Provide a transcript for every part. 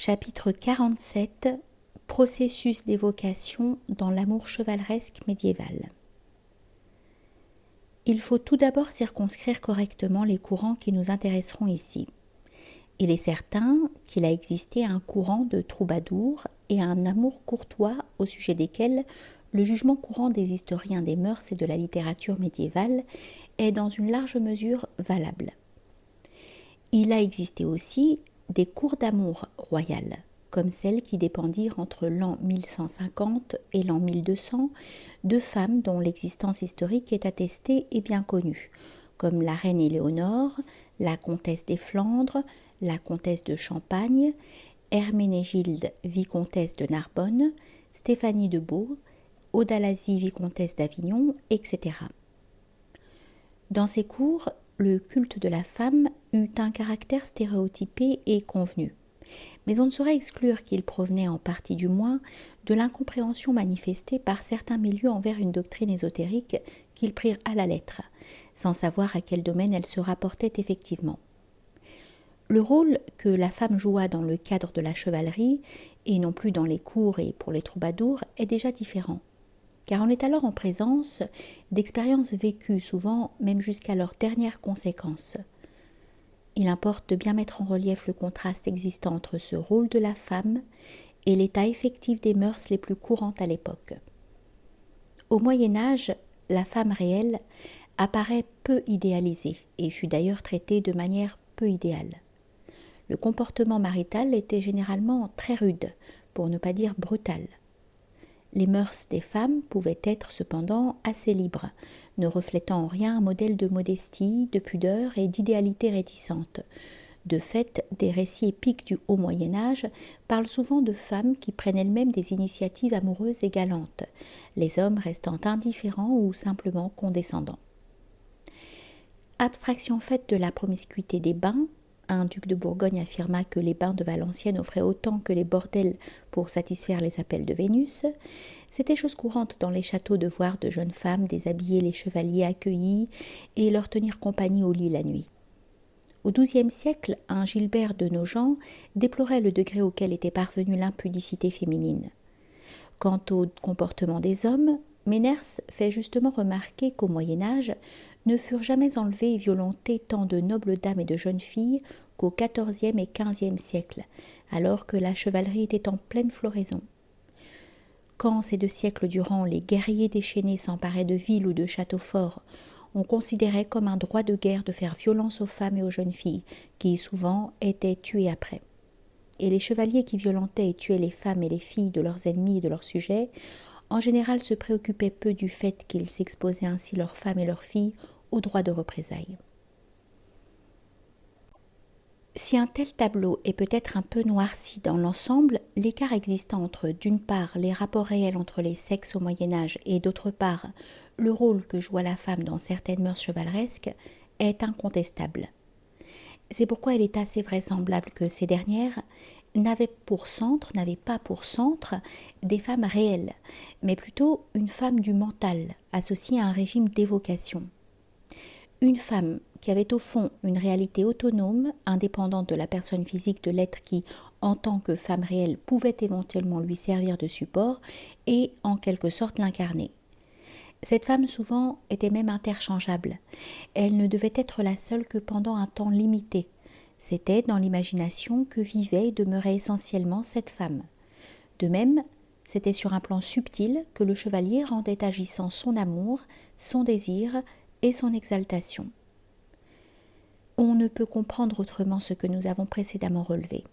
Chapitre 47 Processus d'évocation dans l'amour chevaleresque médiéval. Il faut tout d'abord circonscrire correctement les courants qui nous intéresseront ici. Il est certain qu'il a existé un courant de troubadours et un amour courtois au sujet desquels le jugement courant des historiens des mœurs et de la littérature médiévale est dans une large mesure valable. Il a existé aussi des cours d'amour royales, comme celles qui dépendirent entre l'an 1150 et l'an 1200 de femmes dont l'existence historique est attestée et bien connue, comme la reine Éléonore, la comtesse des Flandres, la comtesse de Champagne, Herménégilde, vicomtesse de Narbonne, Stéphanie de Beau, Audalasie, vicomtesse d'Avignon, etc. Dans ces cours, le culte de la femme eut un caractère stéréotypé et convenu. Mais on ne saurait exclure qu'il provenait en partie du moins de l'incompréhension manifestée par certains milieux envers une doctrine ésotérique qu'ils prirent à la lettre, sans savoir à quel domaine elle se rapportait effectivement. Le rôle que la femme joua dans le cadre de la chevalerie, et non plus dans les cours et pour les troubadours, est déjà différent, car on est alors en présence d'expériences vécues, souvent même jusqu'à leurs dernières conséquences. Il importe de bien mettre en relief le contraste existant entre ce rôle de la femme et l'état effectif des mœurs les plus courantes à l'époque. Au Moyen Âge, la femme réelle apparaît peu idéalisée et fut d'ailleurs traitée de manière peu idéale. Le comportement marital était généralement très rude, pour ne pas dire brutal. Les mœurs des femmes pouvaient être cependant assez libres, ne reflétant en rien un modèle de modestie, de pudeur et d'idéalité réticente. De fait, des récits épiques du haut Moyen-Âge parlent souvent de femmes qui prennent elles-mêmes des initiatives amoureuses et galantes, les hommes restant indifférents ou simplement condescendants. Abstraction faite de la promiscuité des bains, un duc de Bourgogne affirma que les bains de Valenciennes offraient autant que les bordels pour satisfaire les appels de Vénus. C'était chose courante dans les châteaux de voir de jeunes femmes déshabiller les chevaliers accueillis et leur tenir compagnie au lit la nuit. Au XIIe siècle, un Gilbert de Nogent déplorait le degré auquel était parvenue l'impudicité féminine. Quant au comportement des hommes, Méners fait justement remarquer qu'au Moyen-Âge ne furent jamais enlevées et violentées tant de nobles dames et de jeunes filles qu'au XIVe et XVe siècle, alors que la chevalerie était en pleine floraison. Quand ces 2 siècles durant les guerriers déchaînés s'emparaient de villes ou de châteaux forts, on considérait comme un droit de guerre de faire violence aux femmes et aux jeunes filles, qui souvent étaient tuées après. Et les chevaliers qui violentaient et tuaient les femmes et les filles de leurs ennemis et de leurs sujets, en général se préoccupaient peu du fait qu'ils s'exposaient ainsi leurs femmes et leurs filles au droit de représailles. Si un tel tableau est peut-être un peu noirci dans l'ensemble, l'écart existant entre, d'une part, les rapports réels entre les sexes au Moyen-Âge et, d'autre part, le rôle que joua la femme dans certaines mœurs chevaleresques est incontestable. C'est pourquoi il est assez vraisemblable que ces dernières n'avaient pas pour centre des femmes réelles, mais plutôt une femme du mental, associée à un régime d'évocation. Une femme qui avait au fond une réalité autonome, indépendante de la personne physique de l'être qui, en tant que femme réelle, pouvait éventuellement lui servir de support et, en quelque sorte, l'incarner. Cette femme, souvent, était même interchangeable. Elle ne devait être la seule que pendant un temps limité. C'était dans l'imagination que vivait et demeurait essentiellement cette femme. De même, c'était sur un plan subtil que le chevalier rendait agissant son amour, son désir et son exaltation. On ne peut comprendre autrement ce que nous avons précédemment relevé,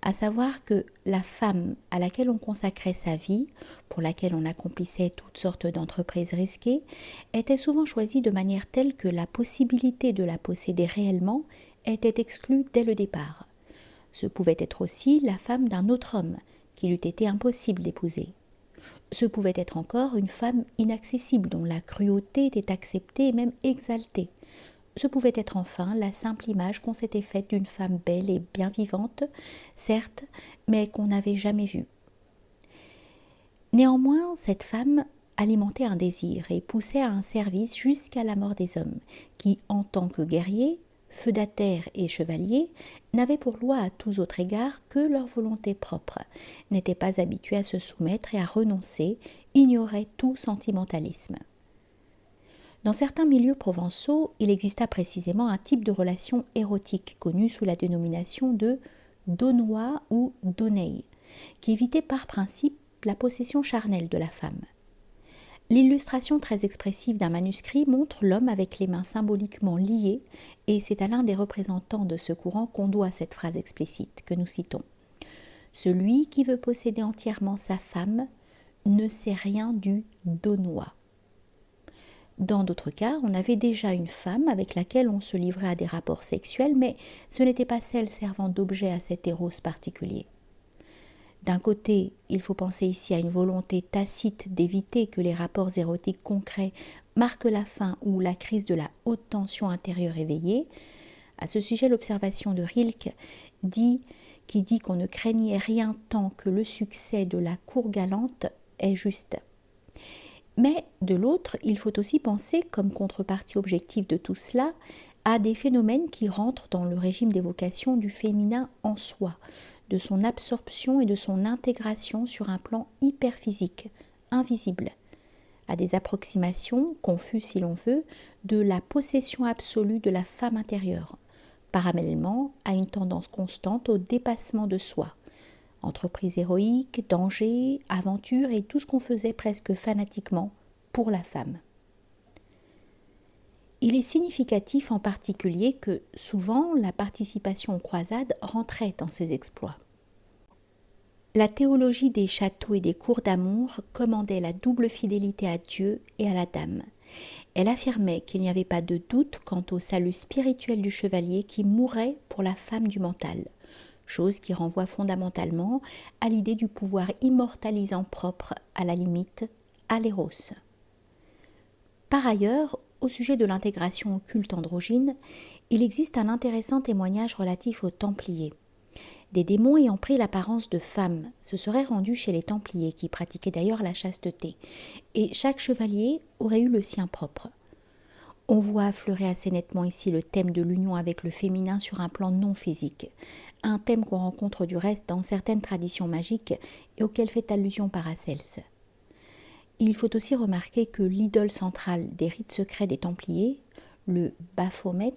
à savoir que la femme à laquelle on consacrait sa vie, pour laquelle on accomplissait toutes sortes d'entreprises risquées, était souvent choisie de manière telle que la possibilité de la posséder réellement était exclue dès le départ. Ce pouvait être aussi la femme d'un autre homme qu'il eût été impossible d'épouser. Ce pouvait être encore une femme inaccessible dont la cruauté était acceptée et même exaltée. Ce pouvait être enfin la simple image qu'on s'était faite d'une femme belle et bien vivante, certes, mais qu'on n'avait jamais vue. Néanmoins, cette femme alimentait un désir et poussait à un service jusqu'à la mort des hommes, qui, en tant que guerriers, feudataires et chevaliers, n'avaient pour loi à tous autres égards que leur volonté propre, n'étaient pas habitués à se soumettre et à renoncer, ignoraient tout sentimentalisme. Dans certains milieux provençaux, il exista précisément un type de relation érotique connu sous la dénomination de donois ou donei, qui évitait par principe la possession charnelle de la femme. L'illustration très expressive d'un manuscrit montre l'homme avec les mains symboliquement liées, et c'est à l'un des représentants de ce courant qu'on doit cette phrase explicite que nous citons. Celui qui veut posséder entièrement sa femme ne sait rien du donois. Dans d'autres cas, on avait déjà une femme avec laquelle on se livrait à des rapports sexuels, mais ce n'était pas celle servant d'objet à cet éros particulier. D'un côté, il faut penser ici à une volonté tacite d'éviter que les rapports érotiques concrets marquent la fin ou la crise de la haute tension intérieure éveillée. À ce sujet, l'observation de Rilke qui dit qu'on ne craignait rien tant que le succès de la cour galante est juste. Mais de l'autre, il faut aussi penser, comme contrepartie objective de tout cela, à des phénomènes qui rentrent dans le régime d'évocation du féminin en soi, de son absorption et de son intégration sur un plan hyperphysique, invisible, à des approximations, confuses si l'on veut, de la possession absolue de la femme intérieure, parallèlement à une tendance constante au dépassement de soi. Entreprise héroïque, danger, aventure et tout ce qu'on faisait presque fanatiquement pour la femme. Il est significatif en particulier que souvent la participation aux croisades rentrait dans ces exploits. La théologie des châteaux et des cours d'amour commandait la double fidélité à Dieu et à la dame. Elle affirmait qu'il n'y avait pas de doute quant au salut spirituel du chevalier qui mourrait pour la femme du mental, chose qui renvoie fondamentalement à l'idée du pouvoir immortalisant propre, à la limite, à l'éros. Par ailleurs, au sujet de l'intégration au culte androgyne, il existe un intéressant témoignage relatif aux Templiers. Des démons ayant pris l'apparence de femmes se seraient rendus chez les Templiers, qui pratiquaient d'ailleurs la chasteté, et chaque chevalier aurait eu le sien propre. On voit affleurer assez nettement ici le thème de l'union avec le féminin sur un plan non physique, un thème qu'on rencontre du reste dans certaines traditions magiques et auquel fait allusion Paracelse. Il faut aussi remarquer que l'idole centrale des rites secrets des Templiers, le Baphomet,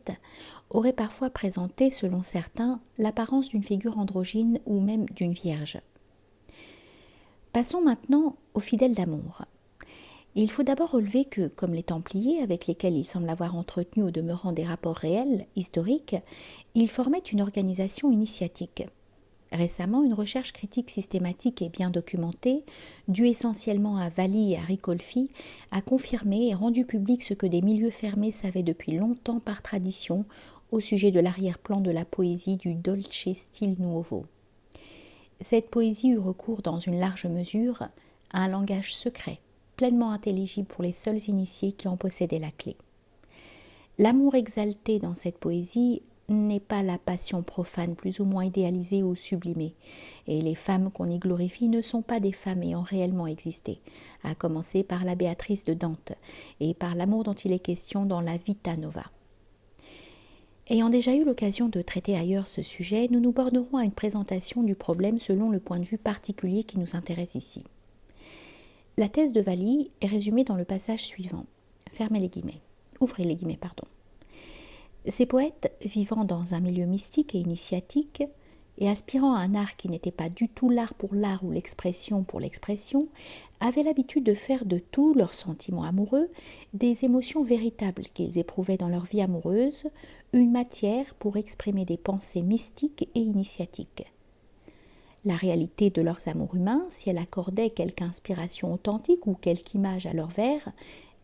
aurait parfois présenté, selon certains, l'apparence d'une figure androgyne ou même d'une vierge. Passons maintenant aux fidèles d'amour. Il faut d'abord relever que, comme les Templiers, avec lesquels il semble avoir entretenu au demeurant des rapports réels, historiques, ils formaient une organisation initiatique. Récemment, une recherche critique systématique et bien documentée, due essentiellement à Valli et à Ricolfi, a confirmé et rendu public ce que des milieux fermés savaient depuis longtemps par tradition au sujet de l'arrière-plan de la poésie du Dolce Stil Nuovo. Cette poésie eut recours dans une large mesure à un langage secret, pleinement intelligible pour les seuls initiés qui en possédaient la clé. L'amour exalté dans cette poésie n'est pas la passion profane plus ou moins idéalisée ou sublimée, et les femmes qu'on y glorifie ne sont pas des femmes ayant réellement existé, à commencer par la Béatrice de Dante et par l'amour dont il est question dans la Vita Nova. Ayant déjà eu l'occasion de traiter ailleurs ce sujet, nous nous bornerons à une présentation du problème selon le point de vue particulier qui nous intéresse ici. La thèse de Valli est résumée dans le passage suivant. Fermez les guillemets. Ouvrez les guillemets, pardon. Ces poètes, vivant dans un milieu mystique et initiatique, et aspirant à un art qui n'était pas du tout l'art pour l'art ou l'expression pour l'expression, avaient l'habitude de faire de tous leurs sentiments amoureux des émotions véritables qu'ils éprouvaient dans leur vie amoureuse, une matière pour exprimer des pensées mystiques et initiatiques. La réalité de leurs amours humains, si elle accordait quelque inspiration authentique ou quelque image à leur vers,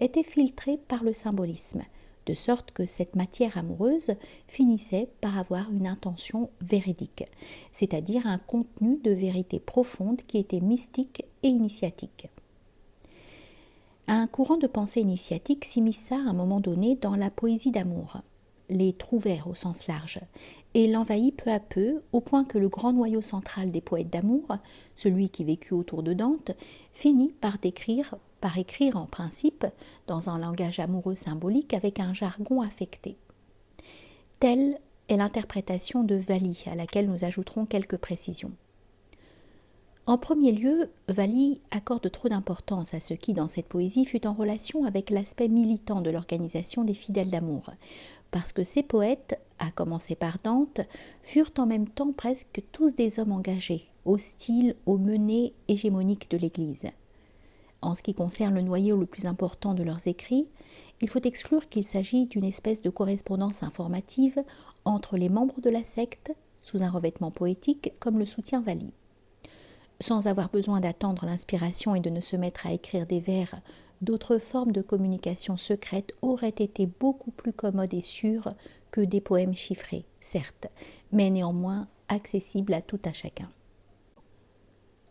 était filtrée par le symbolisme, de sorte que cette matière amoureuse finissait par avoir une intention véridique, c'est-à-dire un contenu de vérité profonde qui était mystique et initiatique. Un courant de pensée initiatique s'immisça à un moment donné dans la poésie d'amour, les trouvères au sens large, et l'envahit peu à peu, au point que le grand noyau central des poètes d'amour, celui qui vécut autour de Dante, finit par écrire en principe dans un langage amoureux symbolique avec un jargon affecté. Telle est l'interprétation de Valli, à laquelle nous ajouterons quelques précisions. En premier lieu, Valli accorde trop d'importance à ce qui, dans cette poésie, fut en relation avec l'aspect militant de l'organisation des fidèles d'amour, parce que ces poètes, à commencer par Dante, furent en même temps presque tous des hommes engagés, hostiles aux menées hégémoniques de l'Église. En ce qui concerne le noyau le plus important de leurs écrits, il faut exclure qu'il s'agit d'une espèce de correspondance informative entre les membres de la secte, sous un revêtement poétique, comme le soutient Valli. Sans avoir besoin d'attendre l'inspiration et de ne se mettre à écrire des vers, d'autres formes de communication secrète auraient été beaucoup plus commodes et sûres que des poèmes chiffrés, certes, mais néanmoins accessibles à tout un chacun.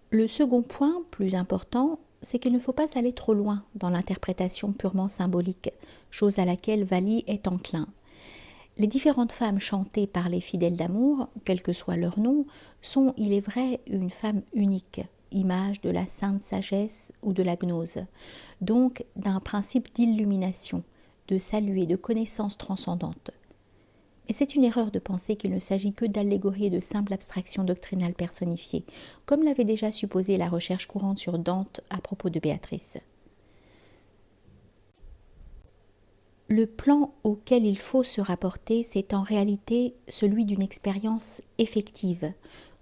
Le second point, plus important, c'est qu'il ne faut pas aller trop loin dans l'interprétation purement symbolique, chose à laquelle Valli est enclin. Les différentes femmes chantées par les fidèles d'amour, quel que soit leur nom, sont, il est vrai, une femme unique, image de la sainte sagesse ou de la gnose, donc d'un principe d'illumination, de salut et de connaissance transcendante. Et c'est une erreur de penser qu'il ne s'agit que d'allégories et de simples abstractions doctrinales personnifiées, comme l'avait déjà supposé la recherche courante sur Dante à propos de Béatrice. Le plan auquel il faut se rapporter, c'est en réalité celui d'une expérience effective,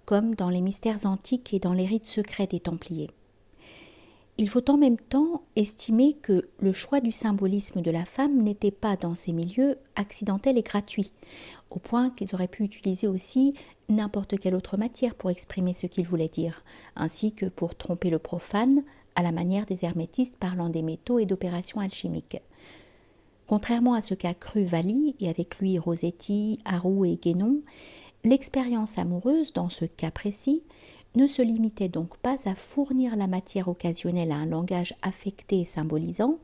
comme dans les mystères antiques et dans les rites secrets des Templiers. Il faut en même temps estimer que le choix du symbolisme de la femme n'était pas dans ces milieux accidentel et gratuit, au point qu'ils auraient pu utiliser aussi n'importe quelle autre matière pour exprimer ce qu'ils voulaient dire, ainsi que pour tromper le profane, à la manière des hermétistes parlant des métaux et d'opérations alchimiques. Contrairement à ce qu'a cru Valli, et avec lui Rossetti, Arrou et Guénon, l'expérience amoureuse, dans ce cas précis, ne se limitait donc pas à fournir la matière occasionnelle à un langage affecté et symbolisant,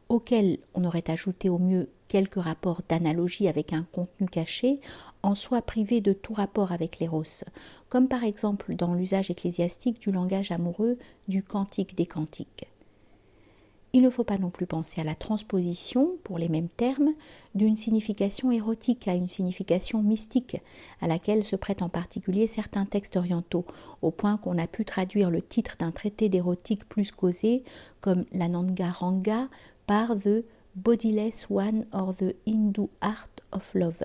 auquel on aurait ajouté au mieux quelques rapports d'analogie avec un contenu caché, en soi privé de tout rapport avec l'éros, comme par exemple dans l'usage ecclésiastique du langage amoureux du Cantique des Cantiques. Il ne faut pas non plus penser à la transposition, pour les mêmes termes, d'une signification érotique à une signification mystique, à laquelle se prêtent en particulier certains textes orientaux, au point qu'on a pu traduire le titre d'un traité d'érotique plus causé, comme l'Ananga Ranga, par The Bodiless One or the Hindu Art of Love.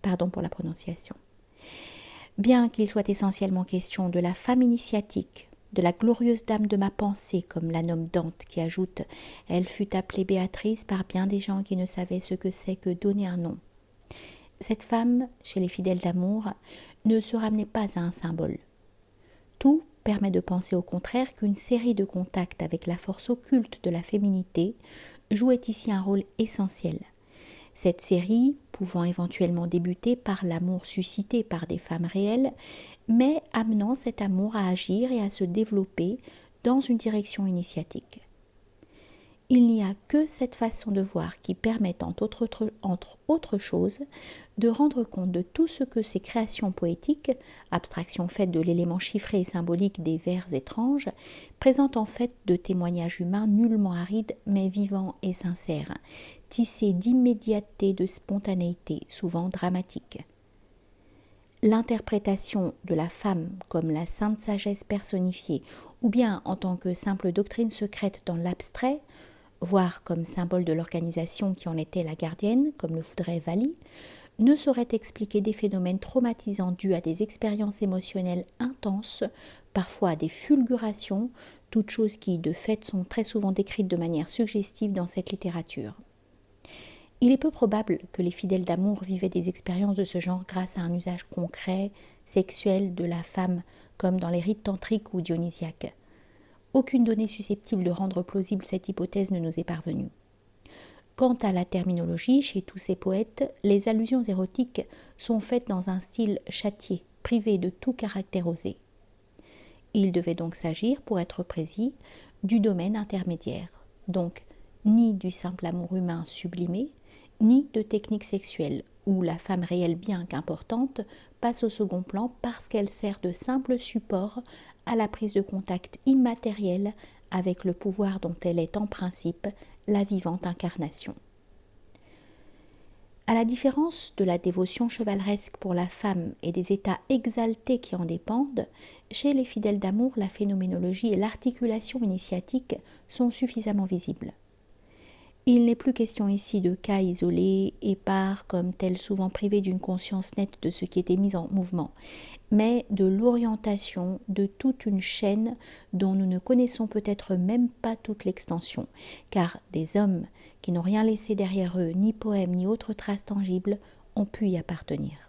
Pardon pour la prononciation. Bien qu'il soit essentiellement question de la femme initiatique, de la glorieuse dame de ma pensée, comme la nomme Dante, qui ajoute « Elle fut appelée Béatrice par bien des gens qui ne savaient ce que c'est que donner un nom ». Cette femme, chez les fidèles d'amour, ne se ramenait pas à un symbole. Tout permet de penser au contraire qu'une série de contacts avec la force occulte de la féminité jouait ici un rôle essentiel. Cette série, pouvant éventuellement débuter par l'amour suscité par des femmes réelles, mais amenant cet amour à agir et à se développer dans une direction initiatique. Il n'y a que cette façon de voir qui permet, entre autres choses, de rendre compte de tout ce que ces créations poétiques, abstraction faite de l'élément chiffré et symbolique des vers étranges, présentent en fait de témoignages humains nullement arides mais vivants et sincères, tissés d'immédiateté, de spontanéité, souvent dramatique. L'interprétation de la femme comme la sainte sagesse personnifiée, ou bien en tant que simple doctrine secrète dans l'abstrait, voire comme symbole de l'organisation qui en était la gardienne, comme le voudrait Valli, ne saurait expliquer des phénomènes traumatisants dus à des expériences émotionnelles intenses, parfois à des fulgurations, toutes choses qui, de fait, sont très souvent décrites de manière suggestive dans cette littérature. Il est peu probable que les fidèles d'amour vivaient des expériences de ce genre grâce à un usage concret, sexuel de la femme, comme dans les rites tantriques ou dionysiaques. Aucune donnée susceptible de rendre plausible cette hypothèse ne nous est parvenue. Quant à la terminologie, chez tous ces poètes, les allusions érotiques sont faites dans un style châtié, privé de tout caractère osé. Il devait donc s'agir, pour être précis, du domaine intermédiaire, donc ni du simple amour humain sublimé, ni de techniques sexuelles, où la femme réelle bien qu'importante passe au second plan parce qu'elle sert de simple support à la prise de contact immatériel avec le pouvoir dont elle est en principe la vivante incarnation. À la différence de la dévotion chevaleresque pour la femme et des états exaltés qui en dépendent, chez les fidèles d'amour, la phénoménologie et l'articulation initiatique sont suffisamment visibles. Il n'est plus question ici de cas isolés, épars, comme tels souvent privés d'une conscience nette de ce qui était mis en mouvement, mais de l'orientation de toute une chaîne dont nous ne connaissons peut-être même pas toute l'extension, car des hommes qui n'ont rien laissé derrière eux, ni poèmes, ni autres traces tangibles, ont pu y appartenir.